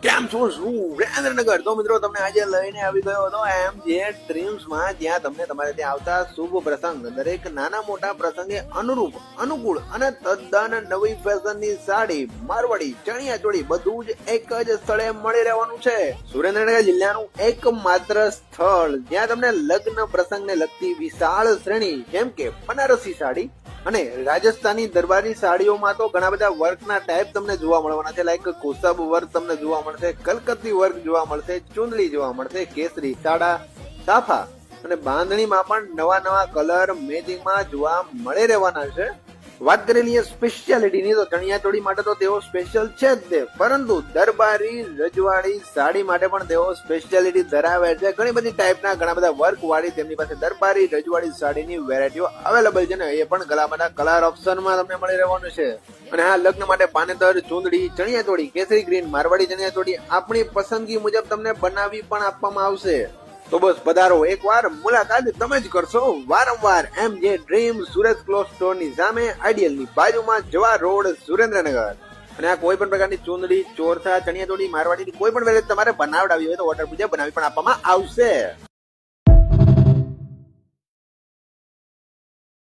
કેમ છો સુરેન્દ્રનગર? તો મિત્રો તમને આજે લઈને આવી ગયો હતો MJ ડ્રીમ્સ માં, જ્યાં તમને તમારે ત્યાં આવતા શુભ પ્રસંગ, દરેક નાના મોટા પ્રસંગે અનુરૂપ, અનુકૂળ અને તદ્દન નવી ફેશનની સાડી, મારવાડી, ચણિયા ચોળી બધું જ એક જ સ્થળે મળી રહેવાનું છે. સુરેન્દ્રનગર જિલ્લાનું એકમાત્ર સ્થળ જ્યાં તમને લગ્ન પ્રસંગને લગતી વિશાળ શ્રેણી જેમ કે બનારસી સાડી અને રાજસ્થાની દરબારી સાડીઓમાં તો ઘણા બધા વર્કના ટાઈપ તમને જોવા મળવાના છે. લાઈક કોસબ વર્ક તમને જોવા મળશે, કલકત્તી વર્ક જોવા મળશે, ચુંદડી જોવા મળશે, કેસરી, સાડા, સાફા અને બાંધણીમાં પણ નવા નવા કલર મેચિંગમાં જોવા મળી રહેવાના છે. વાત કરી લઈએ સ્પેશિયાલિટીની, તો ચણિયા ચોળી માટે તો તેઓ સ્પેશિયલ છે જ તે, પરંતુ દરબારી રજવાડી સાડી માટે પણ તેઓ સ્પેશિયાલિટી ધરાવે છે. ઘણી બધી ટાઈપના ઘણા બધા વર્ક વાળી તેમની પાસે દરબારી રજવાડી સાડીની વેરાયટીઓ અવેલેબલ છે ને એ પણ ઘણા બધા કલર ઓપ્શનમાં તમને મળી રહેવાનું છે. અને હા, લગ્ન માટે પાનેતર, ચુંદડી, ચણિયા ચોળી, કેસરી ગ્રીન, મારવાડી ચણિયા ચોળી આપણી પસંદગી મુજબ તમને બનાવી પણ આપવામાં આવશે. તો બસ પધારો, એકવાર મુલાકાત તમે જ કરશો. વારંવાર MJ dream Surat cloth store ની સામે આઈડિયલ ની બાજુમાં જવા રોડ, સુરેન્દ્રનગર. અને આ કોઈ પણ પ્રકારની ચુંદડી, ચોરથા, ચણિયા ચોળી, મારવાડી કોઈ પણ વેરાયટી તમારે બનાવડાવી હોય તો ઓર્ડર મુજબ બનાવી પણ આપવામાં આવશે.